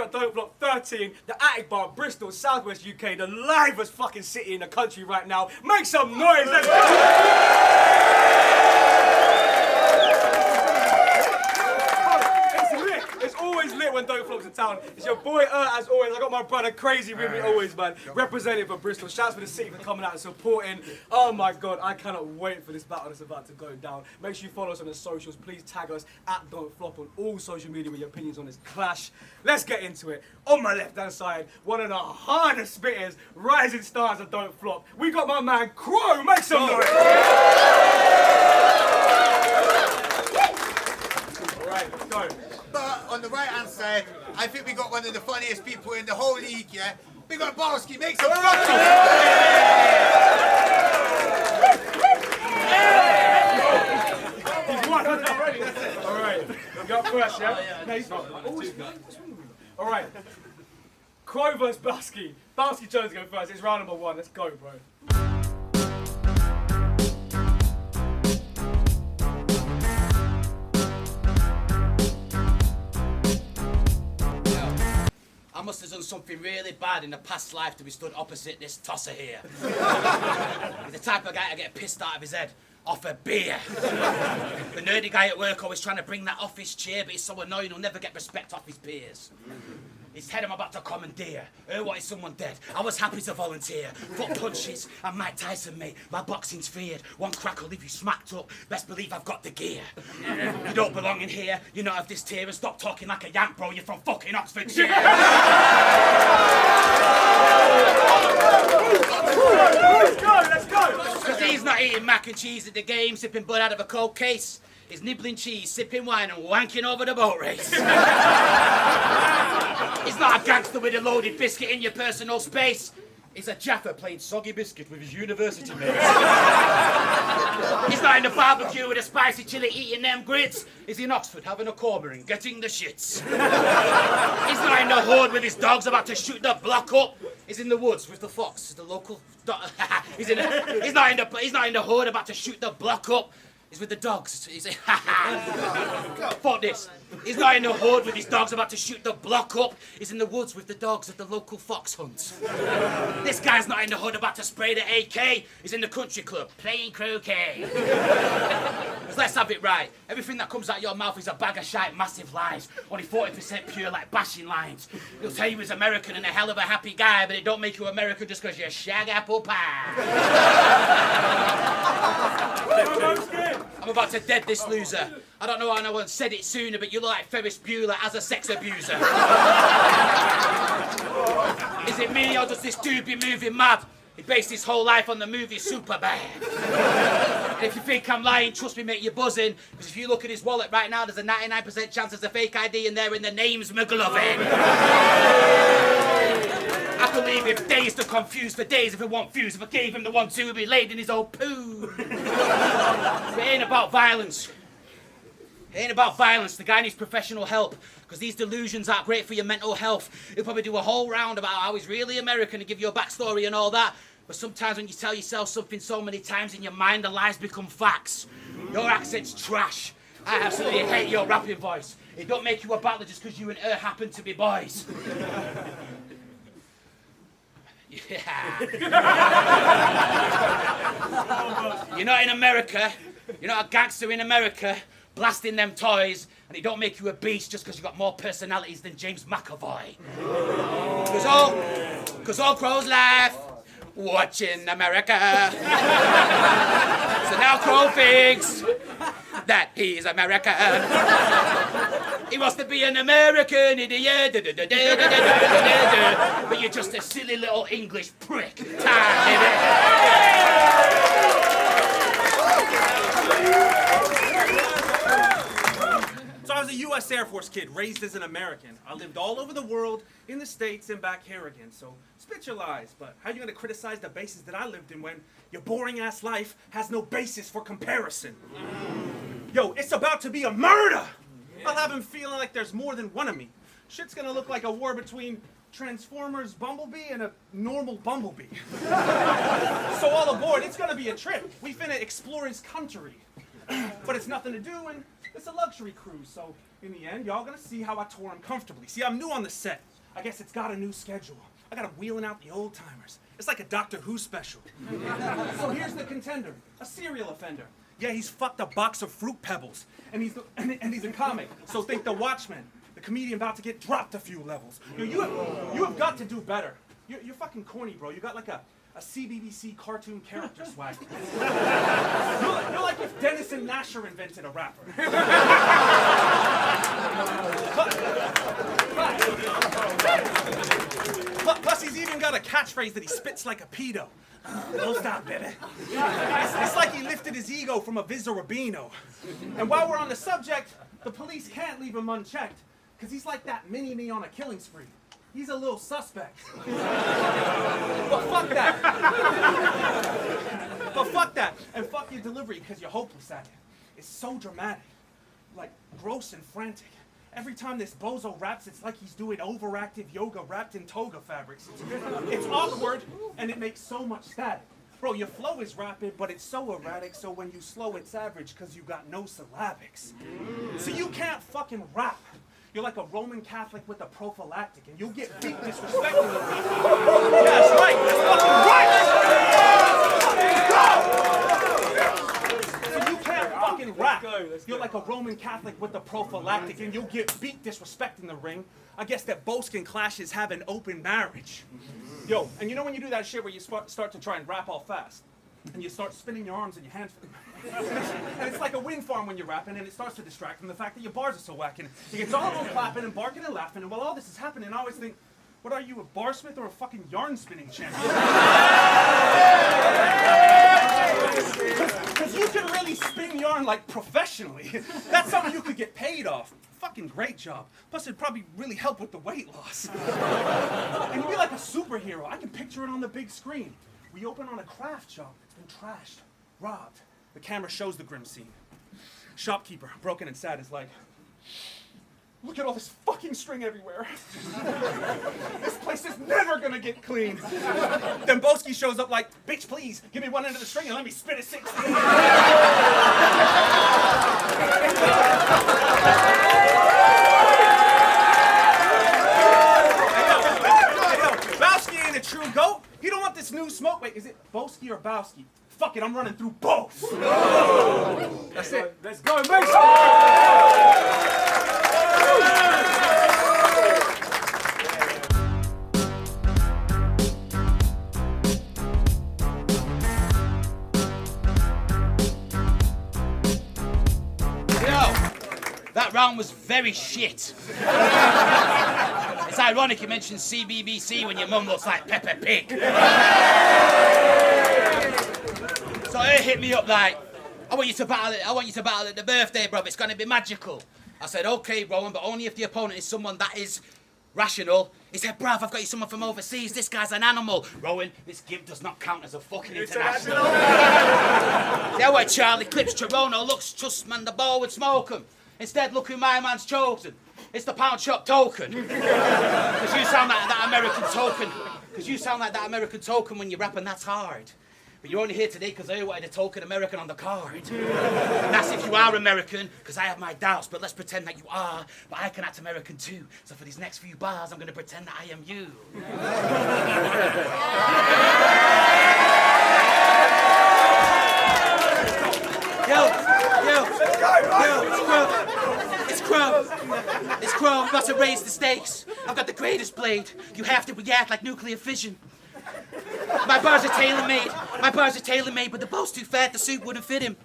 at Don't Block 13, the Attic Bar, Bristol, Southwest UK, the livest fucking city in the country right now. Make some noise, let's go! It's always lit when Don't Flock's in town. It's your boy as always. I got my brother Crazy with me always, man. Representing for Bristol. Shouts for the city for coming out and supporting. Oh my god, I cannot wait for this battle that's about to go down. Make sure you follow us on the socials. Please tag us at Don't Flop on all social media with your opinions on this clash. Let's get into it. On my left hand side, one of the hardest spitters, rising stars of Don't Flop. We got my man Crow. Make some noise. Alright, let's go. But on the right hand side, I think we got one of the funniest people in the whole league, yeah? We got Bowski, make some noise! He's won already, that's it. Alright, we got first, yeah? No, he's not. Alright. Crow vs Bowski. Bowski chose to go first. It's round number 1. Let's go, bro. I must have done something really bad in the past life to be stood opposite this tosser here. He's the type of guy to get pissed out of his head off a beer. The nerdy guy at work always trying to bring that off his chair, but he's so annoying he'll never get respect off his peers. His head I'm about to commandeer. What is someone dead? I was happy to volunteer. Foot punches and Mike Tyson, mate. My boxing's feared. One crack will leave you smacked up. Best believe I've got the gear. You don't belong in here. You're not of this tier. And stop talking like a yank, bro. You're from fucking Oxfordshire. Let's go. Because he's not eating mac and cheese at the game, sipping blood out of a cold case. He's nibbling cheese, sipping wine and wanking over the boat race. He's not a gangster with a loaded biscuit in your personal space. He's a Jaffa playing soggy biscuit with his university mates. He's not in the barbecue with a spicy chili eating them grits. He's in Oxford having a corner and getting the shits. He's not in the hood with his dogs about to shoot the block up. He's in the woods with the fox, the local he's not in the hood about to shoot the block up. He's with the dogs. Fuck this. He's not in the hood with his dogs about to shoot the block up. He's in the woods with the dogs at the local fox hunt. This guy's not in the hood about to spray the AK. He's in the country club playing croquet. Because let's have it right. Everything that comes out of your mouth is a bag of shite, massive lies. Only 40% pure like bashing lines. He'll tell you he's American and a hell of a happy guy, but it don't make you American just because you're shag apple pie. I'm about to dead this loser. I don't know how no one said it sooner, but you look like Ferris Bueller as a sex abuser. Is it me or does this dude be moving mad? He based his whole life on the movie Superbad. And if you think I'm lying, trust me, mate, you're buzzing. Because if you look at his wallet right now, there's a 99% chance there's a fake ID in there and the name's McGlovin. I could leave him dazed and confused for days if it weren't fused. If I gave him the 1-2, he'd be laid in his old poo. But it ain't about violence. It ain't about violence. The guy needs professional help. Because these delusions aren't great for your mental health. He'll probably do a whole round about how he's really American and give you a backstory and all that. But sometimes when you tell yourself something so many times in your mind, the lies become facts. Your accent's trash. I absolutely hate your rapping voice. It don't make you a battler just because you and her happen to be boys. Yeah. You're not in America. You're not a gangster in America blasting them toys, and it don't make you a beast just because you got more personalities than James McAvoy. Because all crows laugh watching America. So now Crow thinks that he's American. He wants to be an American idiot, but you're just a silly little English prick. So I was a U.S. Air Force kid, raised as an American. I lived all over the world, in the States, and back here again. So spit your lies, but how are you going to criticize the bases that I lived in when your boring-ass life has no basis for comparison? Yo, it's about to be a murder! I'll have him feeling like there's more than one of me. Shit's going to look like a war between Transformers Bumblebee and a normal Bumblebee. So all aboard, it's going to be a trip. We finna explore his country. But it's nothing to do, and it's a luxury cruise, so in the end, y'all gonna see how I tore him comfortably. See, I'm new on the set. I guess it's got a new schedule. I got him wheeling out the old timers. It's like a Doctor Who special. So here's the contender, a serial offender. Yeah, he's fucked a box of Fruit Pebbles, and he's a comic. So think The Watchmen, the comedian about to get dropped a few levels. You have got to do better. You're fucking corny, bro. You got like a CBBC cartoon character swag. You're like if Dennis and Nasher invented a rapper. Plus, he's even got a catchphrase that he spits like a pedo. Don't stop, baby. It's like he lifted his ego from a Viz or a Beano. And while we're on the subject, the police can't leave him unchecked, because he's like that mini-me on a killing spree. He's a little suspect. But fuck that. And fuck your delivery, because you're hopeless at it. It's so dramatic. Like, gross and frantic. Every time this bozo raps, it's like he's doing overactive yoga wrapped in toga fabrics. It's awkward, and it makes so much static. Bro, your flow is rapid, but it's so erratic, so when you slow, it's average, because you got no syllabics. So you can't fucking rap. You're like a Roman Catholic with a prophylactic, and you'll get beat disrespecting the rap. Yeah, that's right. That's fucking right. So you can't fucking rap. You're like a Roman Catholic with a prophylactic, and you'll get beat disrespecting the ring. I guess that Bowski and Clashes have an open marriage. Yo, and you know when you do that shit where you start to try and rap all fast, and you start spinning your arms and your hands, and it's like a wind farm when you're rapping, and it starts to distract from the fact that your bars are so whack, and he gets all alone clapping and barking and laughing, and while all this is happening, I always think, what are you, a barsmith or a fucking yarn spinning champion? Because you can really spin yarn like professionally. That's something you could get paid off. Fucking great job. Plus it'd probably really help with the weight loss. And you'd be like a superhero. I can picture it on the big screen. We open on a craft shop that's been trashed, robbed. The camera shows the grim scene. Shopkeeper, broken and sad, is like, look at all this fucking string everywhere. This place is never gonna get clean. Then Bowski shows up like, bitch, please, give me one end of the string and let me spin it 60. Hey, yo, Bowski ain't a true goat. He don't want this new smoke. Wait, is it Bowski or Bowski? Fuck it, I'm running through both. That's it. Let's go, make some. That round was very shit. It's ironic you mentioned CBBC when your mum looks like Peppa Pig. So her hit me up like, I want you to battle at the birthday, bro. It's gonna be magical. I said, okay, Rowan, but only if the opponent is someone that is rational. He said, bruv, I've got you someone from overseas. This guy's an animal. Rowan, this gimp does not count as a fucking international. Yeah, where Charlie clips Toronto looks just man the ball would smoke him. Instead, look who my man's chosen. It's the pound shop token. Because you sound like that American token. Because you sound like that American token when you're rapping, that's hard. But you're only here today because I wanted a token American on the card. And that's if you are American, because I have my doubts, but let's pretend that you are. But I can act American too. So for these next few bars, I'm going to pretend that I am you. It's Crow. We've got to raise the stakes. I've got the greatest blade. You have to react like nuclear fission. My bars are tailor-made. But the bow's too fat, the suit wouldn't fit him.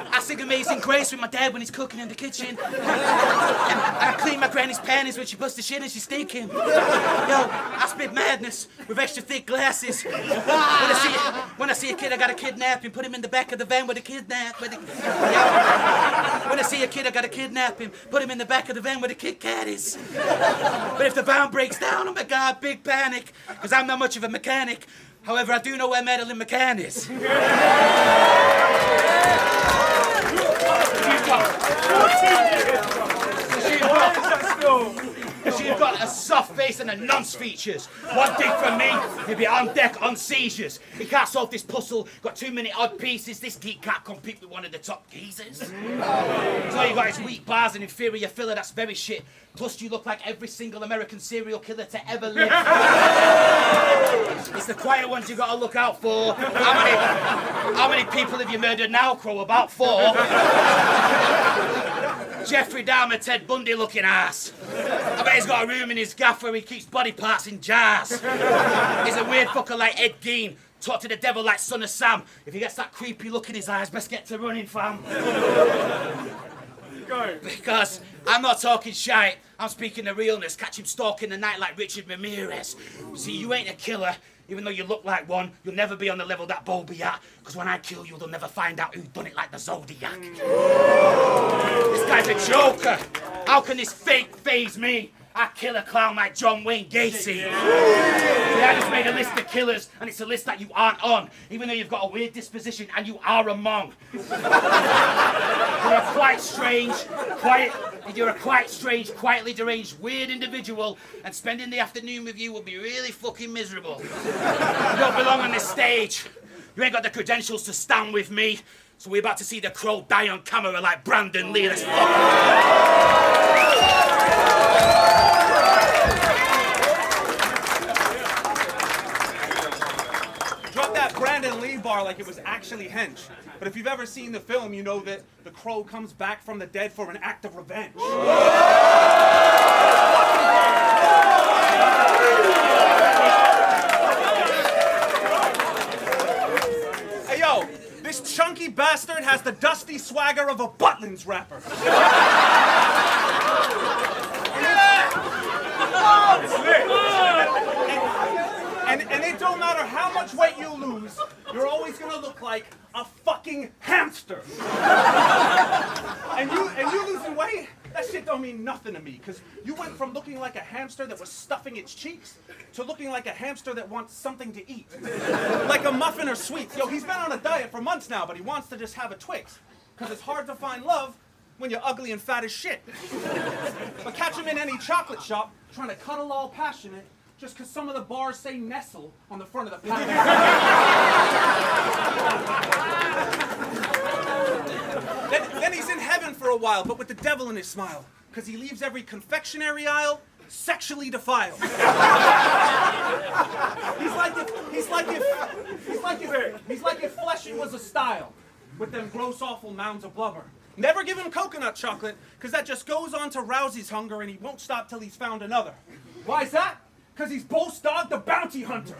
I sing Amazing Grace with my dad when he's cooking in the kitchen. I clean my granny's panties when she busts the shit and she stink him. Yo, I spit madness with extra thick glasses. When I see a kid, I gotta kidnap him, put him in the back of the van with a kidnap. When I see a kid, I gotta kidnap him, put him in the back of the van where the Kit Kat is. But if the van breaks down, oh my God, big panic, because I'm not much of a mechanic. However, I do know where Madeline McCann is. Is she You've got a soft face and a nonce features. One thing from me, you'll be on deck on seizures. He can't solve this puzzle, got too many odd pieces. This geek can't compete with one of the top geezers. So you got his weak bars and inferior filler, that's very shit. Plus you look like every single American serial killer to ever live. It's the quiet ones you gotta look out for. How many people have you murdered now, Crow? About 4. Jeffrey Dahmer, Ted Bundy looking ass. I bet he's got a room in his gaff where he keeps body parts in jars. He's a weird fucker like Ed Gein. Talk to the devil like Son of Sam. If he gets that creepy look in his eyes, best get to running, fam. Go. Because I'm not talking shite, I'm speaking the realness. Catch him stalking the night like Richard Ramirez. See, you ain't a killer, even though you look like one. You'll never be on the level that Bo be at. Because when I kill you, they'll never find out who done it like the Zodiac. This guy's a joker. How can this fake faze me? I kill a clown like John Wayne Gacy. Yeah, I just made a list of killers, and it's a list that you aren't on, even though you've got a weird disposition and you are a Hmong. You're a quite strange, quietly deranged, weird individual, and spending the afternoon with you will be really fucking miserable. You don't belong on this stage. You ain't got the credentials to stand with me, so we're about to see the Crow die on camera like Brandon Lee. Let's Drop that Brandon Lee bar like it was actually hench. But if you've ever seen the film, you know that the Crow comes back from the dead for an act of revenge. Hey, yo, this chunky bastard has the dusty swagger of a Butlins rapper. And it don't matter how much weight you lose, you're always gonna look like a fucking hamster. and you losing weight, that shit don't mean nothing to me, because you went from looking like a hamster that was stuffing its cheeks to looking like a hamster that wants something to eat. Like a muffin or sweets. Yo, he's been on a diet for months now, but he wants to just have a Twix, because it's hard to find love when you're ugly and fat as shit. But catch him in any chocolate shop trying to cuddle all passionate just because some of the bars say Nestle on the front of the package. then he's in heaven for a while, but with the devil in his smile, because he leaves every confectionery aisle sexually defiled. He's like if fleshing was a style, with them gross awful mounds of blubber. Never give him coconut chocolate, because that just goes on to rouse his hunger and he won't stop till he's found another. Why is that? Because he's Boast Dog the Bounty Hunter.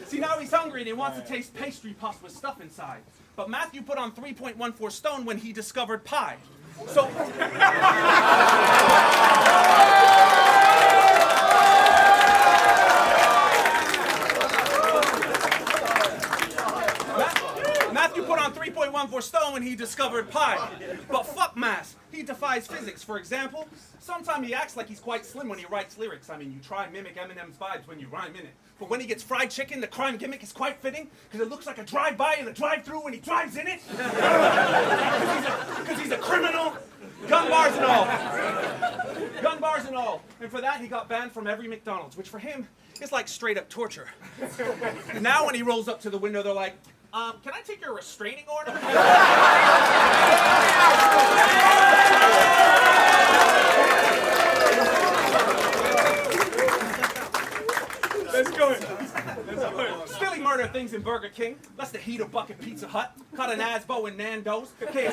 See, now he's hungry and he wants to taste pastry puffs with stuff inside. But Matthew put on 3.14 stone when he discovered pie. So... Matthew put on 3.14 stone when he discovered pi. But fuck math. He defies physics. For example, sometimes he acts like he's quite slim when he writes lyrics. I mean, you try and mimic Eminem's vibes when you rhyme in it. But when he gets fried chicken, the crime gimmick is quite fitting, because it looks like a drive-by and a drive-through when he drives in it. Because he's a criminal. Gun bars and all. Gun bars and all. And for that, he got banned from every McDonald's, which for him is like straight-up torture. And now when he rolls up to the window, they're like, can I take your restraining order? Let's go. Still he murdered things in Burger King. Let's the heat of Bucket Pizza Hut. Caught an Asbo in Nando's. KFC. Yeah,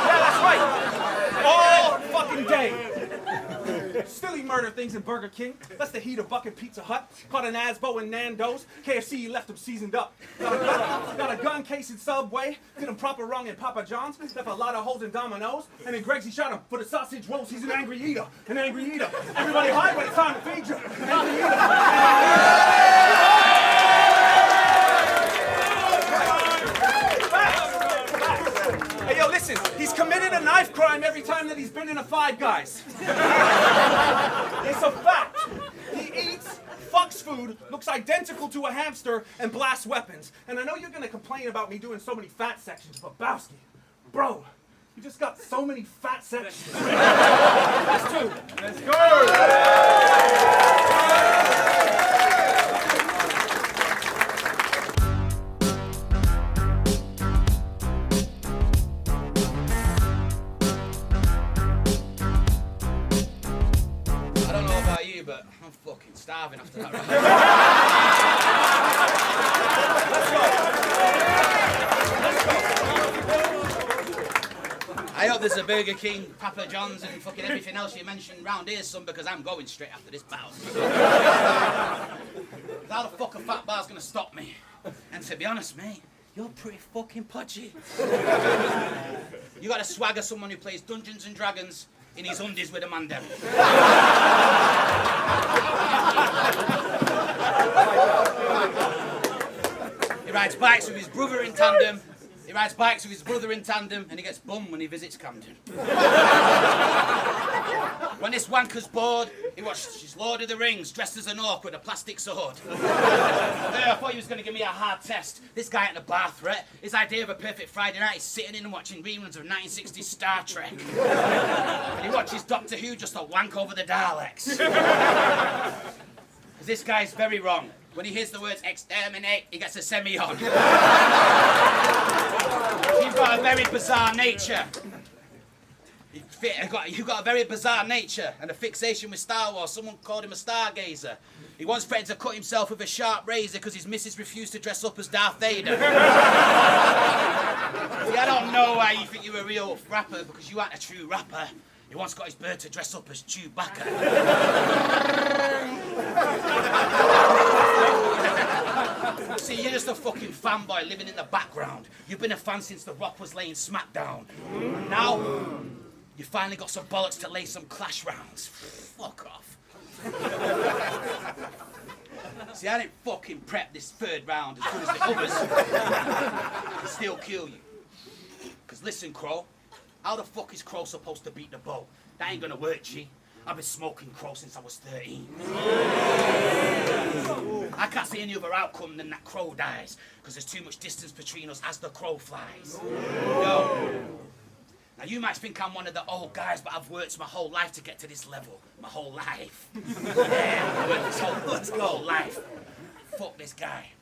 that's right. All fucking day. Still he murdered things in Burger King. That's the heat of Bucket Pizza Hut. Caught an Asbo in Nando's. KFC, he left him seasoned up. Got a gun case in Subway. Did him proper wrong in Papa John's. Left a lot of holes in Domino's. And in Greg's, he shot him for the sausage rolls. He's an angry eater. An angry eater. Everybody hide when it's time to feed you. An angry eater. Hey, yo, listen. He's committed a knife crime every time that he's been in a Five Guys. It's a fact. He eats, fucks food, looks identical to a hamster, and blasts weapons. And I know you're gonna complain about me doing so many fat sections, but Bowski, bro, you just got so many fat sections. battle. Let's go. I don't know about you, but I'm fucking starving after that round. I hope there's a Burger King, Papa John's, and fucking everything else you mentioned round here, son, because I'm going straight after this bout. How the fuck a fat bar's gonna stop me? And to be honest, mate, you're pretty fucking pudgy. You got a swagger someone who plays Dungeons and Dragons in his undies with a man devil. He rides bikes with his brother in tandem. And he gets bummed when he visits Camden. When this wanker's bored, he watches Lord of the Rings dressed as an orc with a plastic sword. I thought he was going to give me a hard test. This guy at the bar threat, his idea of a perfect Friday night is sitting in and watching reruns of 1960s Star Trek. And he watches Doctor Who just to wank over the Daleks. This guy's very wrong. When he hears the words exterminate, he gets a semi on. You've got a very bizarre nature. You've got a very bizarre nature and a fixation with Star Wars. Someone called him a stargazer. He once threatened to cut himself with a sharp razor because his missus refused to dress up as Darth Vader. See, I don't know why you think you're a real rapper, because you aren't a true rapper. He once got his bird to dress up as Chewbacca. See, you're just a fucking fanboy living in the background. You've been a fan since The Rock was laying smackdown. And now, you finally got some bollocks to lay some clash rounds. Fuck off. See, I didn't fucking prep this third round as good as the others. I'd still kill you. Because listen, Crow, how the fuck is Crow supposed to beat the bow? That ain't gonna work, G. I've been smoking Crow since I was 13. I can't see any other outcome than that Crow dies, because there's too much distance between us as the Crow flies. Yo. Now you might think I'm one of the old guys, but I've worked my whole life to get to this level. My whole life. Yeah, I've worked this whole life. Fuck this guy.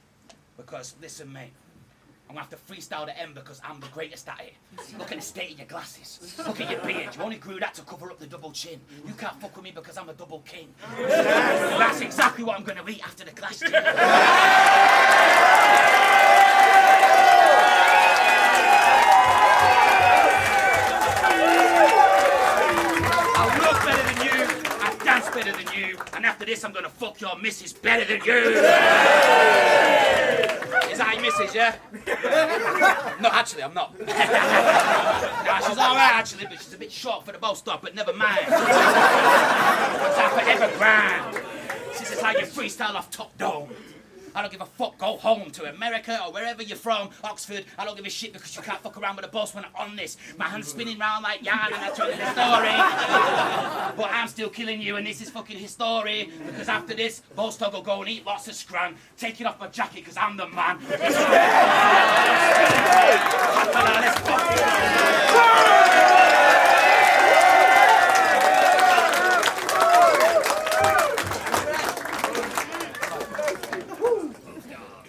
Because, listen, mate, I'm gonna have to freestyle the end because I'm the greatest at it. Look at the state of your glasses. Look at your beard. You only grew that to cover up the double chin. You can't fuck with me because I'm a double king. That's exactly what I'm gonna eat after the clash. I look better than you. I dance better than you. And after this, I'm gonna fuck your missus better than you. Is that your missus, yeah? No, actually, I'm not. Nah, she's alright, actually, but she's a bit short for the bow stop, but never mind. It's our forever grind. This is how you freestyle off Top Dome. I don't give a fuck, go home to America or wherever you're from, Oxford. I don't give a shit because you can't fuck around with the boss when I'm on this. My hand's spinning round like yarn and I'm telling the story. But I'm still killing you and this is fucking history. Because after this, Bowstog will go and eat lots of scran, taking off my jacket because I'm the man. Let's fucking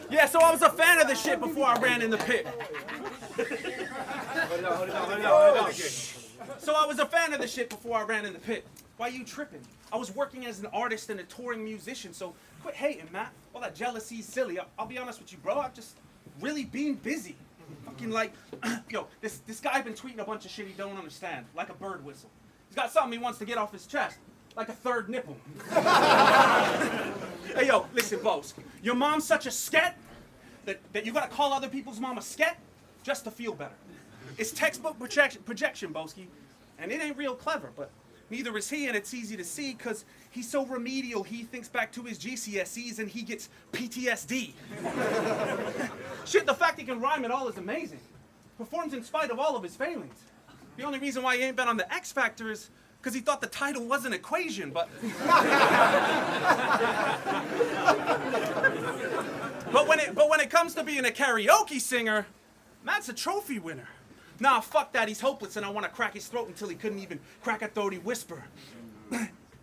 Yeah, so I was a fan of the shit before I ran in the pit. So I was a fan of the shit before I ran in the pit. Why you tripping? I was working as an artist and a touring musician, so quit hating, Matt. All that jealousy's silly. I'll be honest with you, bro. I've just really been busy. Fucking like, yo, this guy been tweeting a bunch of shit he don't understand, like a bird whistle. He's got something he wants to get off his chest, like a third nipple. Hey, yo, listen, Bowski. Your mom's such a sket that you gotta call other people's mom a sket just to feel better. It's textbook projection, Bowski. And it ain't real clever, but neither is he, and it's easy to see because he's so remedial he thinks back to his GCSEs and he gets PTSD. Shit, the fact he can rhyme at all is amazing. Performs in spite of all of his failings. The only reason why he ain't been on the X Factor is because he thought the title was an equation, but... but when it comes to being a karaoke singer, Matt's a trophy winner. Nah, fuck that, he's hopeless and I want to crack his throat until he couldn't even crack a throaty whisper.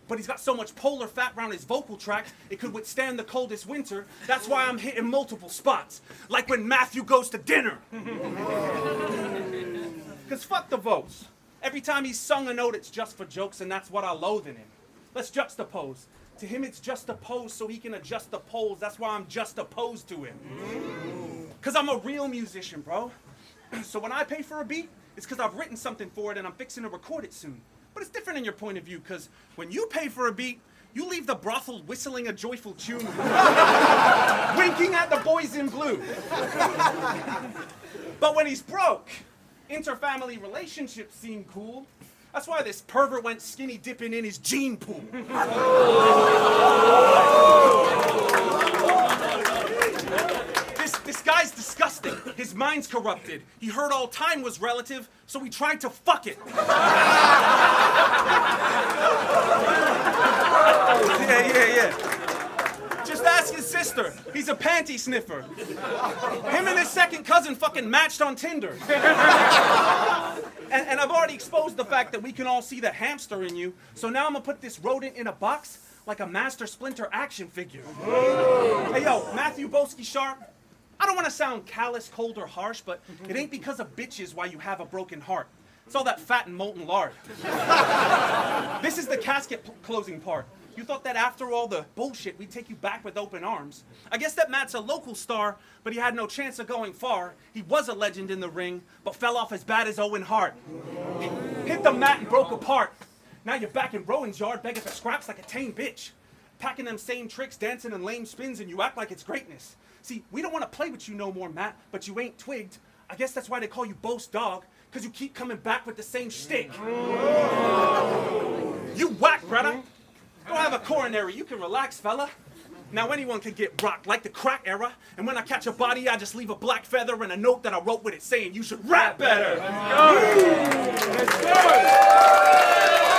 But he's got so much polar fat around his vocal tract, it could withstand the coldest winter. That's why I'm hitting multiple spots, like when Matthew goes to dinner. Because fuck the votes. Every time he's sung a note, it's just for jokes, and that's what I loathe in him. Let's juxtapose. To him, it's just a pose so he can adjust the poles. That's why I'm just opposed to him. Because I'm a real musician, bro. So when I pay for a beat, it's because I've written something for it and I'm fixing to record it soon. But it's different in your point of view, because when you pay for a beat, you leave the brothel whistling a joyful tune, winking at the boys in blue. But when he's broke, interfamily relationships seem cool. That's why this pervert went skinny dipping in his gene pool. This guy's disgusting. His mind's corrupted. He heard all time was relative, so he tried to fuck it. Yeah. Just ask his sister. He's a panty sniffer. Him and his second cousin fucking matched on Tinder. And I've already exposed the fact that we can all see the hamster in you, so now I'm gonna put this rodent in a box like a Master Splinter action figure. Hey yo, Matthew Bowski Sharp, I don't want to sound callous, cold, or harsh, but it ain't because of bitches why you have a broken heart. It's all that fat and molten lard. This is the casket closing part. You thought that after all the bullshit, we'd take you back with open arms. I guess that Matt's a local star, but he had no chance of going far. He was a legend in the ring, but fell off as bad as Owen Hart. Hit the mat and broke apart. Now you're back in Rowan's yard begging for scraps like a tame bitch. Packing them same tricks, dancing in lame spins, and you act like it's greatness. See, we don't want to play with you no more, Matt, but you ain't twigged. I guess that's why they call you Boast Dog, because you keep coming back with the same shtick. You whack, brother. Don't have a coronary, you can relax, fella. Now anyone can get rocked, like the crack era. And when I catch a body, I just leave a black feather and a note that I wrote with it saying you should rap better. Let's go!